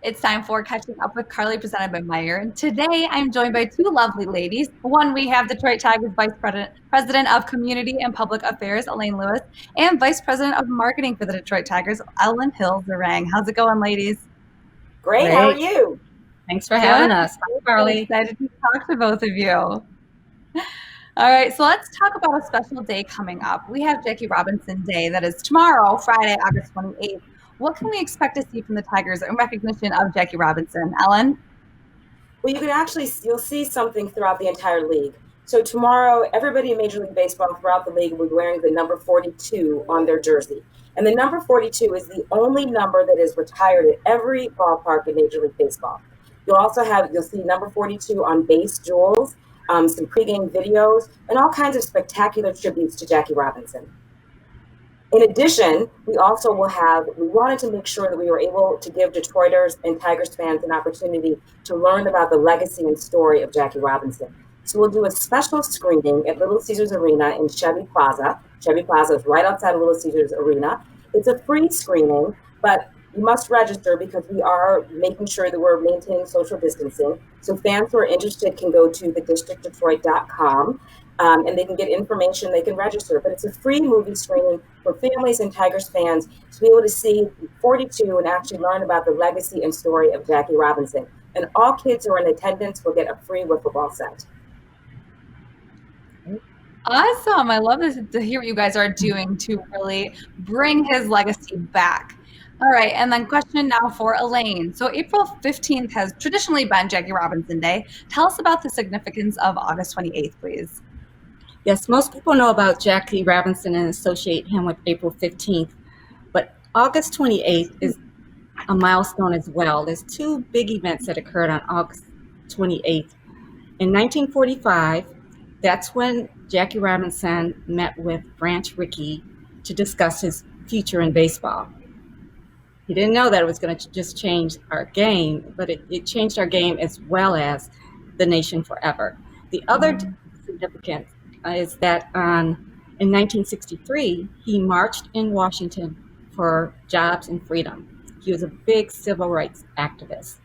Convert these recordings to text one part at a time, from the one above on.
It's time for Catching Up with Carley, presented by Meijer. And today I'm joined by two lovely ladies. One, we have Detroit Tigers President of Community and Public Affairs, Elaine Lewis, and Vice President of Marketing for the Detroit Tigers, Ellen Hill Zeringue. How's it going, ladies? Great. How are Great. you? Thanks for Good. having us. Hi, So Carly. excited to talk to both of you. All right, so let's talk about a special day coming up. We have Jackie Robinson Day, that is tomorrow, Friday, August 28th. What can we expect to see from the Tigers in recognition of Jackie Robinson? Ellen? Well, you'll see something throughout the entire league. So tomorrow, everybody in Major League Baseball throughout the league will be wearing the number 42 on their jersey. And the number 42 is the only number that is retired at every ballpark in Major League Baseball. You'll see number 42 on base jewels, some pregame videos, and all kinds of spectacular tributes to Jackie Robinson. In addition, we wanted to make sure that we were able to give Detroiters and Tigers fans an opportunity to learn about the legacy and story of Jackie Robinson. So we'll do a special screening at Little Caesars Arena in Chevy Plaza. Chevy Plaza is right outside of Little Caesars Arena. It's a free screening, but you must register because we are making sure that we're maintaining social distancing. So fans who are interested can go to thedistrictdetroit.com. And they can get information, they can register. But it's a free movie screening for families and Tigers fans to be able to see 42 and actually learn about the legacy and story of Jackie Robinson. And all kids who are in attendance will get a free wiffle ball set. Awesome. I love this to hear what you guys are doing to really bring his legacy back. All right, and then question now for Elaine. So April 15th has traditionally been Jackie Robinson Day. Tell us about the significance of August 28th, please. Yes, most people know about Jackie Robinson and associate him with April 15th, but August 28th is a milestone as well. There's two big events that occurred on August 28th. In 1945, that's when Jackie Robinson met with Branch Rickey to discuss his future in baseball. He didn't know that it was going to just change our game, but it changed our game as well as the nation forever. The other significance is that in 1963, he marched in Washington for jobs and freedom. He was a big civil rights activist.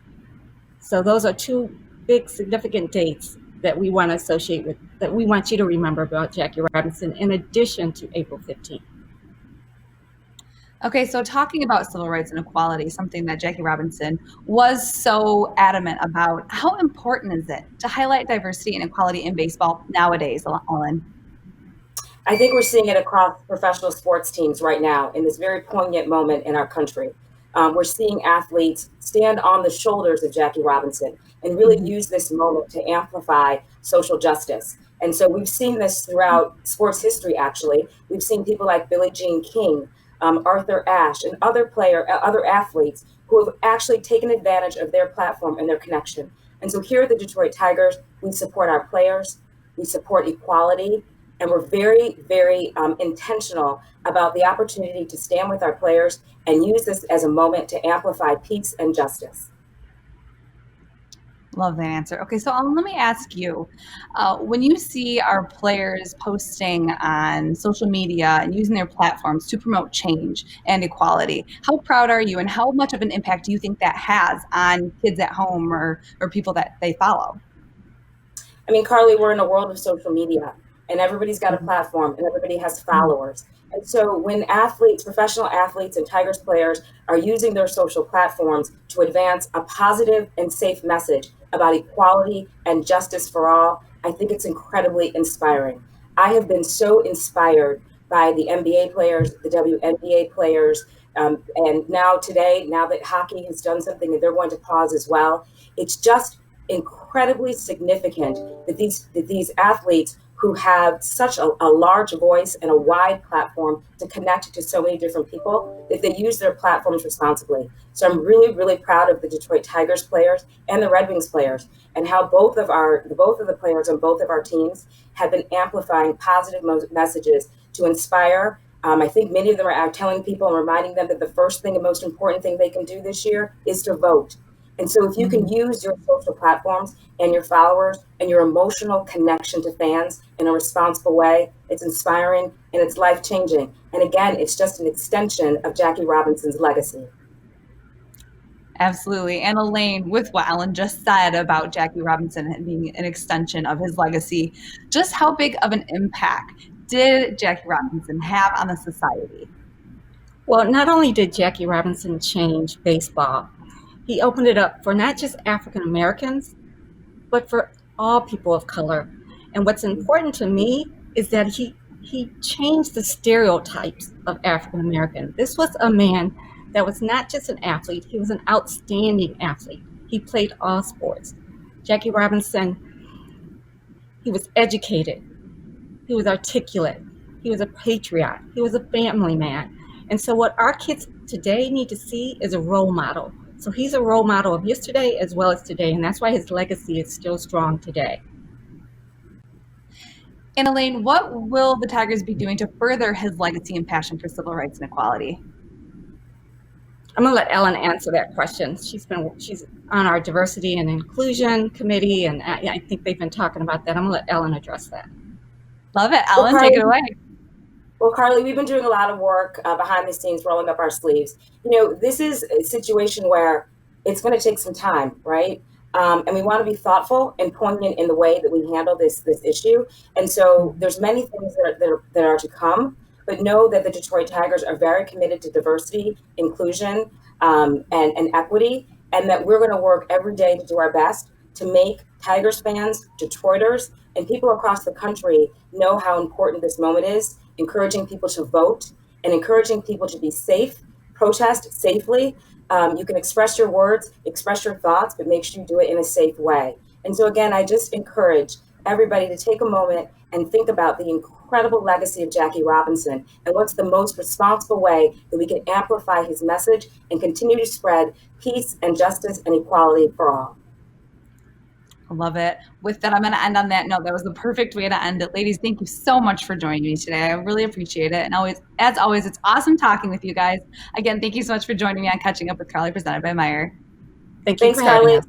So those are two big significant dates that we want to associate with, that we want you to remember about Jackie Robinson in addition to April 15th. Okay, so talking about civil rights and equality, something that Jackie Robinson was so adamant about, how important is it to highlight diversity and equality in baseball nowadays, Ellen? I think we're seeing it across professional sports teams right now in this very poignant moment in our country. We're seeing athletes stand on the shoulders of Jackie Robinson and really use this moment to amplify social justice. And so we've seen this throughout sports history, actually. We've seen people like Billie Jean King, Arthur Ashe, and other athletes who have actually taken advantage of their platform and their connection. And so here at the Detroit Tigers, we support our players, we support equality, and we're very, very intentional about the opportunity to stand with our players and use this as a moment to amplify peace and justice. Love that answer. Okay, so let me ask you, when you see our players posting on social media and using their platforms to promote change and equality, how proud are you and how much of an impact do you think that has on kids at home or people that they follow? I mean, Carly, we're in a world of social media and everybody's got a platform and everybody has followers. And so when professional athletes and Tigers players are using their social platforms to advance a positive and safe message about equality and justice for all, I think it's incredibly inspiring. I have been so inspired by the NBA players, the WNBA players, and now that hockey has done something and they're going to pause as well, it's just incredibly significant that these athletes who have such a large voice and a wide platform to connect to so many different people, if they use their platforms responsibly. So I'm really, really proud of the Detroit Tigers players and the Red Wings players and how both of the players on both of our teams have been amplifying positive messages to inspire. I think many of them are telling people and reminding them that the first thing and most important thing they can do this year is to vote. And so if you can use your social platforms and your followers and your emotional connection to fans in a responsible way, it's inspiring and it's life-changing. And again, it's just an extension of Jackie Robinson's legacy. Absolutely. And Elaine, with what Ellen just said about Jackie Robinson and being an extension of his legacy, just how big of an impact did Jackie Robinson have on the society? Well, not only did Jackie Robinson change baseball, he opened it up for not just African Americans, but for all people of color. And what's important to me is that he changed the stereotypes of African American. This was a man that was not just an athlete, he was an outstanding athlete. He played all sports. Jackie Robinson, he was educated, he was articulate, he was a patriot, he was a family man. And so what our kids today need to see is a role model. So he's a role model of yesterday as well as today, and that's why his legacy is still strong today. And Elaine, what will the Tigers be doing to further his legacy and passion for civil rights and equality? I'm gonna let Ellen answer that question. She's on our diversity and inclusion committee, and I think they've been talking about that. I'm gonna let Ellen address that. Love it. Ellen, take it away. Well, Carly, we've been doing a lot of work behind the scenes, rolling up our sleeves. This is a situation where it's going to take some time, right? And we want to be thoughtful and poignant in the way that we handle this issue. And so there's many things that are to come, but know that the Detroit Tigers are very committed to diversity, inclusion, and equity, and that we're going to work every day to do our best to make Tigers fans, Detroiters, and people across the country know how important this moment is, encouraging people to vote and encouraging people to be safe, protest safely. You can express your words, express your thoughts, but make sure you do it in a safe way. And so again, I just encourage everybody to take a moment and think about the incredible legacy of Jackie Robinson and what's the most responsible way that we can amplify his message and continue to spread peace and justice and equality for all. I love it. With that, I'm going to end on that note. That was the perfect way to end it. Ladies, thank you so much for joining me today. I really appreciate it. And as always, it's awesome talking with you guys. Again, thank you so much for joining me on Catching Up with Carley, presented by Meijer. Thanks, Carley.